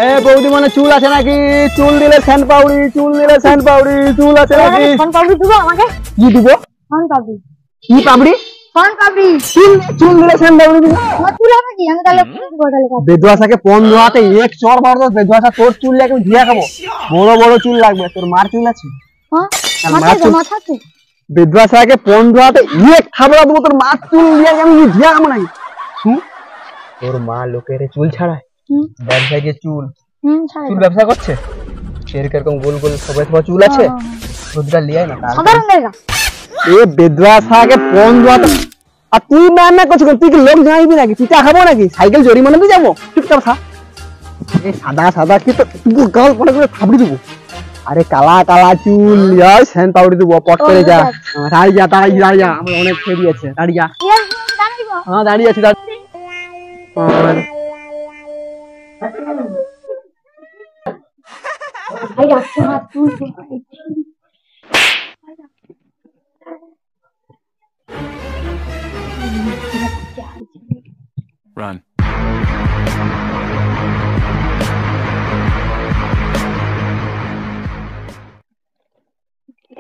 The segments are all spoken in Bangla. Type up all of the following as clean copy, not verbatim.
এ বৌদি মানে চুল আছে নাকি? চুল দিলে স্যান্ড পাউডি, চুল দিলে স্যান্ড পাউডি, চুল আছে নাকি? স্যান্ড পাউডি দিব আমাকে? কি দিব? স্যান্ড পাউডি। কি পাউডি? স্যান্ড পাউডি। চুল দিলে স্যান্ড পাউডি দিব। আমার চুল হবে কি? আমি তাহলে বেদুয়াসাকে ফোন দেওয়াতে এক চড় মারতো। বেদুয়াসা তোর চুল একদম ঝিয়া খাবো। বড় বড় চুল লাগবে। তোর মার চুল আছে? হ্যাঁ মাথা আছে। বেদুয়াসাকে ফোন দেওয়াতে এক থাবড়া দেবো। তোর মার চুল দিয়ে আমি ঝিয়া খাবো নাকি? তোর মা লোকের চুল ছাড়ায়, ব্যবসায় গিয়ে চুল চুল ব্যবসা করছে। সেরকম গোল গোল সবাই তোমার চুল আছে, রোদটা লিয়াই না। সাধারণ জায়গা এ বেদুয়াসাকে ফোন দেওয়াতে আর তুই ম্যাম করছিস, তুই কি লোক জানাবি নাকি? চিটা খাবো নাকি? সাইকেল জরিমানা দিয়ে যাবো? চুপচাপ খা। এই সাদা সাদা কি তো গাল পড়ে করে থাবড়ি দেবো। আরে কালা কালা চুল স্যান্ড পাউডার দেবো। পট করে যা, দাঁড়িয়ে যা, দাঁড়িয়ে যা। আমার অনেক ফেরি আছে, দাঁড়িয়ে যা। হ্যাঁ দাঁড়িয়ে আছি। Run.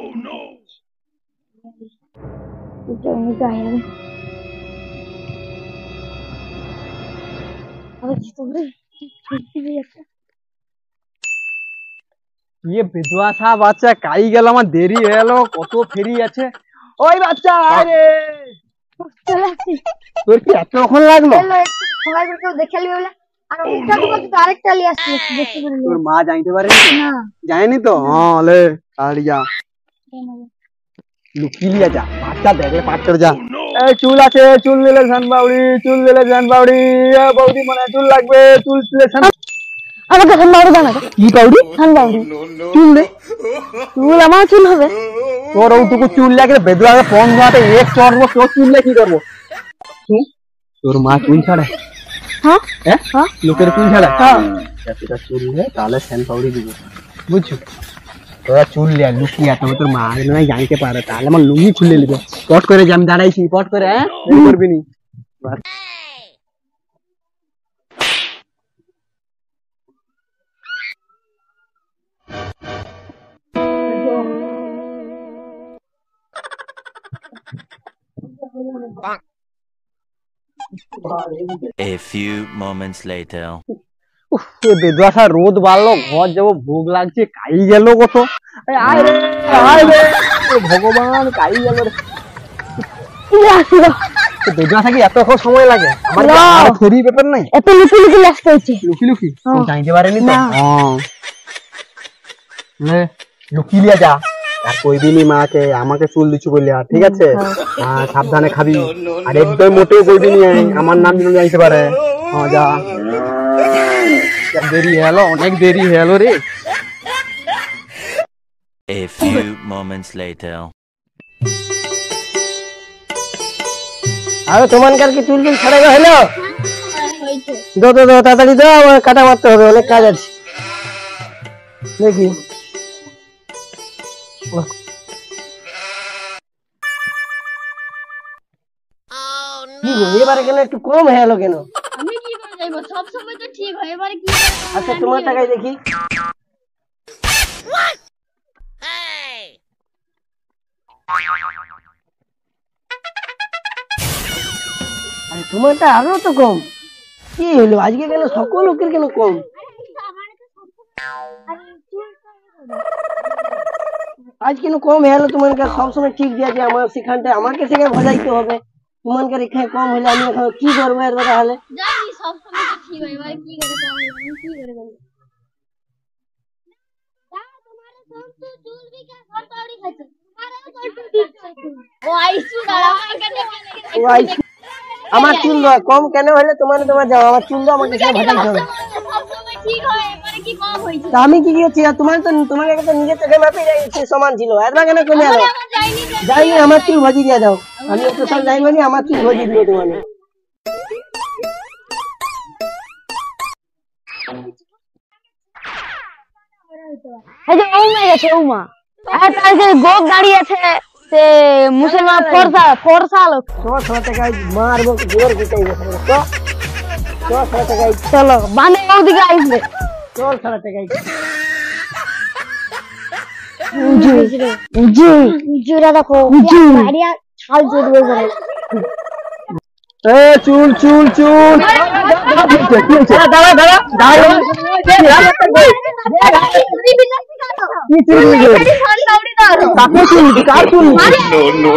Oh no. ये বেদুয়াসা বাচ্চা কাই গেল, আমার দেরি হয়ে গেল। কত ফেরি আছে। ওই বাচ্চা আরে তোর কি এতক্ষণ লাগলো? সবাই করে দেখে নিবে বলে আর ওটা তো আরেকটা নিয়ে আসছে দেখতে বলে। তোর মা জানতে পারেনি? না জানেনি তো। হ্যাঁ লে দাঁড়িয়ে যা, লুকিয়ে লিয়া যা। বাচ্চা দেখলে পাট করে যা। এই চুল আছে, চুল দিলে স্যান্ড পাউডি, চুল দিলে স্যান্ড পাউডি। বৌদি মানে চুল লাগবে, চুল দিলে স্যান্ড। আমাকে স্যান্ড পাউডি দাও না। কি পাউডি? স্যান্ড পাউডি। চুল দে। চুল আমার চুল হবে? তোর ওটুকু চুল লাগে বেদুয়াকে ফোন দেওয়াতে এক চড়বো। তোর চুল দিয়ে কি করবো? তোর মা চুল ছাড়ে? হ্যাঁ হ্যাঁ লোকের চুল ছাড়ে। এতটা চুল নেই তাহলে স্যান্ড পাউডি দিব, বুঝছো? তোরা চুল লিয়া লুকিয়ে, তবে তোর মা নয় জানতে পারে, তাহলে আমার লুঙ্গি খুলে নিবে। পট করে যে আমি দাঁড়াইছি, পট করে। হ্যাঁ করবি নি। A few moments later. বেদুয়াসা রোদ বাড়লো, ঘর যাবো, ভোগ লাগছে। কাই গেল কত। ভগবান কাই গেল রে। বেদুয়াসা কি এতক্ষণ সময় লাগে? আমার ফেরি ব্যাপার নাই। এত লুকি লুকি আসতে হচ্ছে। লুকি লুকি জানতে পারেনি তো। লুকি লিয়া যা। আর কইবি নি মাকে আমাকে চুল দিচ্ছি বললি। আর ঠিক আছে, সাবধানে খাবি। আর একদম মোটেও কইবি নি আমার নাম যেন জানতে পারে। হ্যাঁ যা। দেরি হলো, অনেক দেরি হলো রে। A few moments later. আরে তোমানকার কি চুল চুল ছাড়াই হলো? দো দো দো তাড়াতাড়ি দাও, আমার কাটা মারতে হবে, অনেক কাজ আছে। দেখি এবারে কেন একটু কম হয়ে গেল কেন? আমি কি করে যাইবো? সব সময় তো ঠিক হয়, এবারে কি? আচ্ছা তোমার টাকায় দেখি। আরে তোমারটা আরো তো কম। কি হলো আজকে কেন সকল লোকের কেন কম? আজ কেন কম হয়ে গেল? তোমার সবসময় ঠিক দিয়েছে। আমার সেখানটা আমাকে সেখানে ভজাইতে হবে। তোমার এখানে কম হলে আমি এখন কি করবো? এর তাহলে জানি সব সময় তো ঠিক হয়, এবারে কি করে কম হবে? আমি কি করে বলবো? তোমার সব তো চুল বিকা সব পাউডি খাচ্ছে। আমার চুল কম কেন হলে তোমার যাও। আমার চুল আমাকে ভাজাইতে হবে। আমি কি করছি? তোমাকে তো নিজের চোখে মাপি সমান ছিল। একবার কেন কমে গেল? যাইনি, আমার চুল ভাজি দিয়ে দাও। আমি একটু সব যাইনি, আমার চুল ভাজি দিও তোমার। এই যে ওমা গেছে ওমা। আর তার যে গোপ দাঁড়িয়ে আছে সে মুসলমান ফরসা লোক। 100 টাকায় মারবো জোর দিতেই গেছে। তো 100 টাকায় চলো বানে ওদিকে আইবে। চল সারা টাকাই জোরা দেখো মারিয়া ছাল জড়বে করে এ চুল চুল চুল দাঁড়া দাঁড়া দাঁড়া কি চুল কাকে চুল কার চুল নো